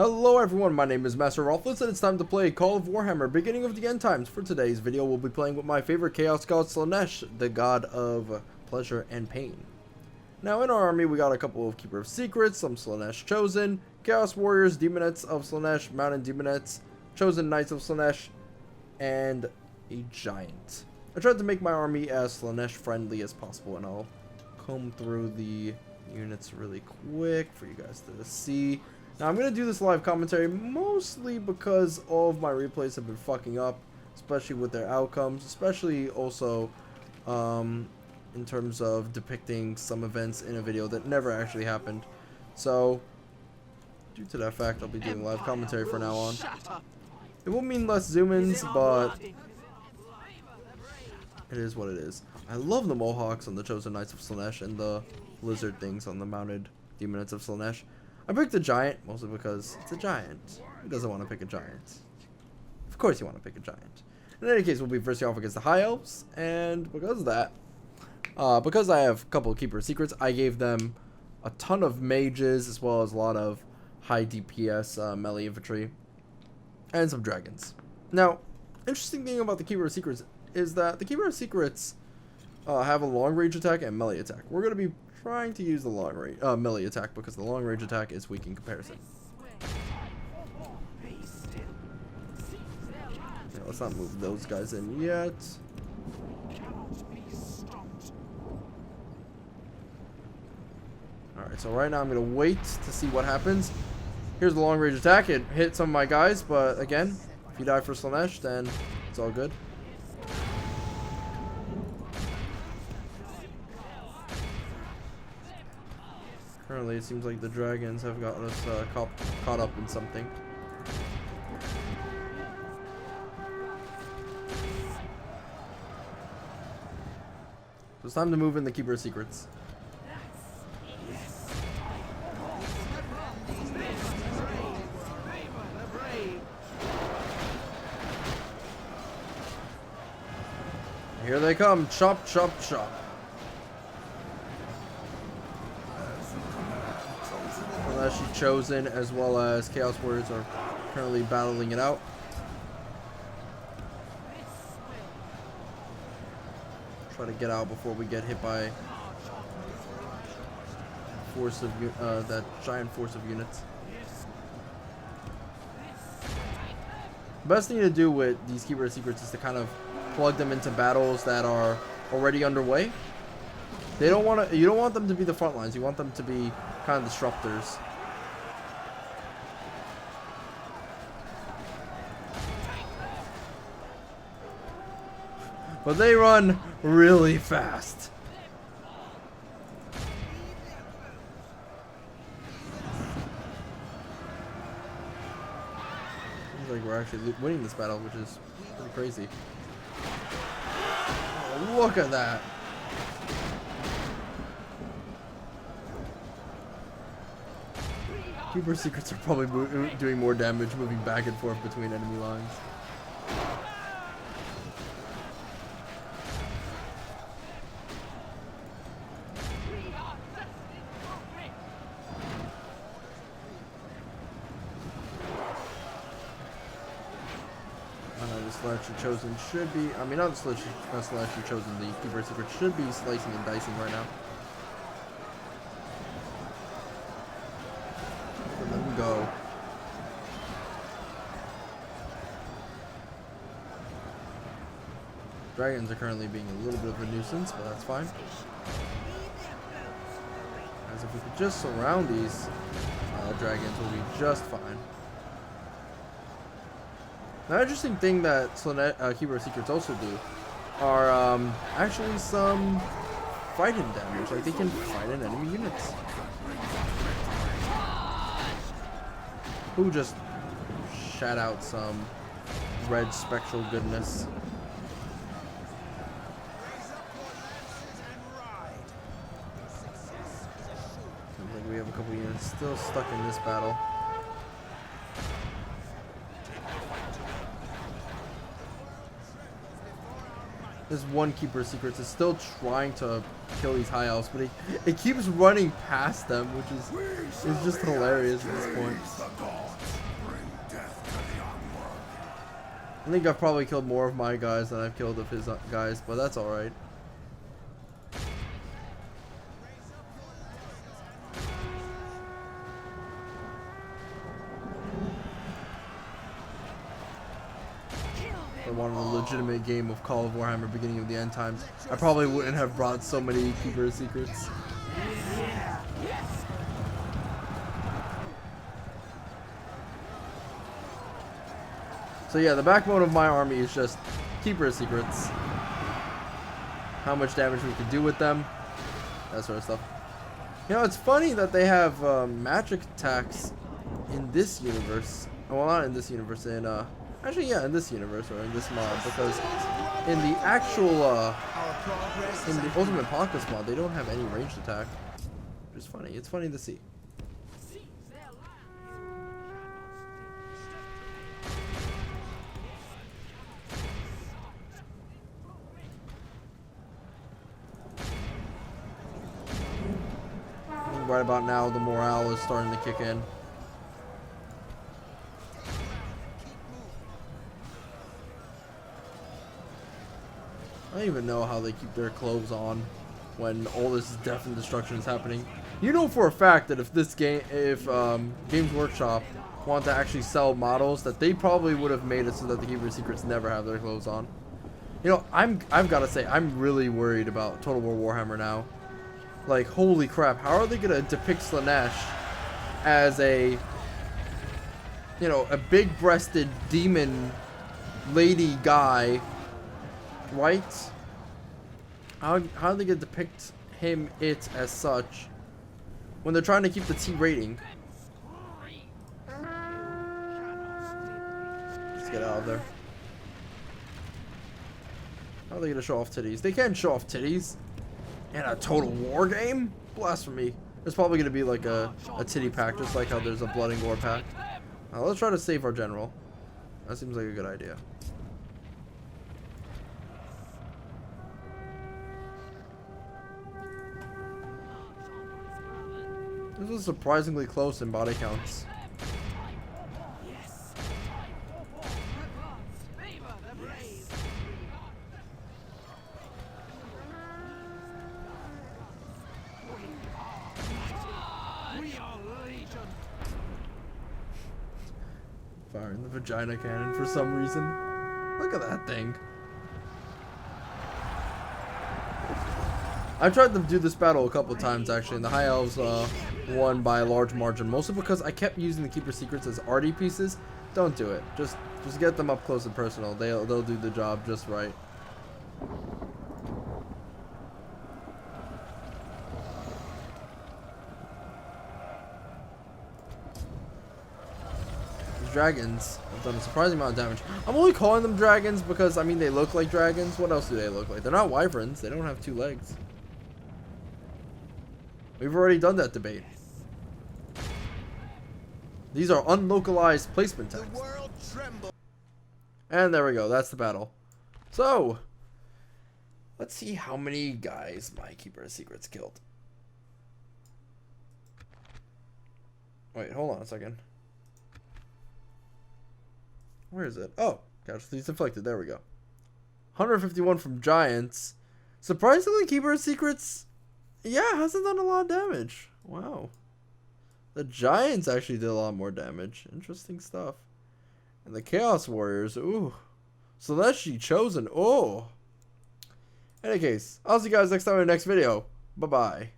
Hello everyone, my name is Masterofroflness and it's time to play Call of Warhammer, beginning of the end times. For today's video, we'll be playing with my favorite chaos god Slaaneshi, the god of pleasure and pain. Now in our army, we got a couple of Keeper of Secrets, some Slaaneshi Chosen, Chaos Warriors, Demonettes of Slaaneshi, Mountain Demonettes, Chosen Knights of Slaaneshi, and a Giant. I tried to make my army as Slaaneshi friendly as possible, and I'll comb through the units really quick for you guys to see. Now, I'm going to do this live commentary mostly because all of my replays have been fucking up, especially with their outcomes, especially also in terms of depicting some events in a video that never actually happened. So, due to that fact, I'll be doing live commentary from now on. It will mean less zoom-ins, but it is what it is. I love the Mohawks on the Chosen Knights of Slaaneshi and the lizard things on the Mounted Demonettes of Slaaneshi. I picked a Giant, mostly because it's a Giant. Who doesn't want to pick a Giant? Of course you want to pick a Giant. In any case, we'll be first off against the High Elves, and because of that, because I have a couple of Keeper of Secrets, I gave them a ton of mages, as well as a lot of high DPS melee infantry, and some dragons. Now, interesting thing about the Keeper of Secrets is that the Keeper of Secrets have a long range attack and melee attack. We're going to be trying to use the long range melee attack because the long range attack is weak in comparison. Yeah, let's not move those guys in yet. Alright, so right now I'm going to wait to see what happens. Here's the long range attack. It hit some of my guys, but again, if you die for Slaaneshi, then it's all good. Currently, it seems like the dragons have gotten us caught up in something. So it's time to move in the Keeper of Secrets. Here they come. Chop, chop, chop. Slaaneshi Chosen as well as Chaos Warriors are currently battling it out. Try to get out before we get hit by force of that giant force of units. The best thing to do with these Keeper of Secrets is to kind of plug them into battles that are already underway. You don't want them to be the front lines. You want them to be kind of disruptors. But they run really fast. Seems like we're actually winning this battle, which is pretty crazy. Oh, look at that. Keeper Secrets are probably doing more damage moving back and forth between enemy lines. The Slaaneshi Chosen should be, I mean not the Slaaneshi Chosen, the Keeper of Secrets should be slicing and dicing right now. Let them go. Dragons are currently being a little bit of a nuisance, but that's fine. As if we could just surround these dragons, we'll be just fine. Now, interesting thing that Keeper of Secrets also do are actually some fighting damage. Like they can fight in enemy units. Who just shat out some red spectral goodness. Seems like we have a couple units still stuck in this battle. This one Keeper of Secrets is still trying to kill these High Elves, but it keeps running past them, which is just hilarious at this point. I think I've probably killed more of my guys than I've killed of his guys, but that's alright. I wanted a legitimate game of Call of Warhammer beginning of the end times, I probably wouldn't have brought so many Keeper of Secrets. So yeah, the backbone of my army is just Keeper of Secrets. How much damage we can do with them. That sort of stuff. You know, it's funny that they have magic attacks in this universe. Well, not in this universe, actually, yeah, in this universe, or in this mod, because in the actual, in the Ultimate Apocalypse mod, they don't have any ranged attack. Which is funny. It's funny to see. Right about now, the morale is starting to kick in. I don't even know how they keep their clothes on when all this death and destruction is happening. You know for a fact that if this game, Games Workshop want to actually sell models, that they probably would have made it so that the Keeper of Secrets never have their clothes on. You know, I've got to say, I'm really worried about Total War Warhammer now. Like, holy crap, how are they gonna depict Slaaneshi as a, you know, a big-breasted demon lady guy, right? How are they gonna depict it as such when they're trying to keep the T rating? Let's get out of there. How are they gonna show off titties? They can't show off titties in a Total War game? Blasphemy. There's probably going to be like a titty pack, just like how there's a blood and gore pack. Let's try to save our general. That seems like a good idea. This was surprisingly close in body counts. Firing the vagina cannon for some reason. Look at that thing. I tried to do this battle a couple times actually, and the High Elves won by a large margin, mostly because I kept using the Keeper Secrets as RD pieces. Don't do it. Just get them up close and personal. They'll do the job just right. Dragons have done a surprising amount of damage. I'm only calling them dragons because, I mean, they look like dragons. What else do they look like? They're not wyverns. They don't have 2 legs. We've already done that debate. These are unlocalized placement text. And there we go. That's the battle. So, let's see how many guys my Keeper of Secrets killed. Wait, hold on a second. Where is it? Oh, casualties inflicted. There we go. 151 from Giants. Surprisingly, Keeper of Secrets, yeah, hasn't done a lot of damage. Wow. The Giants actually did a lot more damage. Interesting stuff. And the Chaos Warriors, ooh. Slaaneshi Chosen, oh. In any case, I'll see you guys next time in the next video. Bye-bye.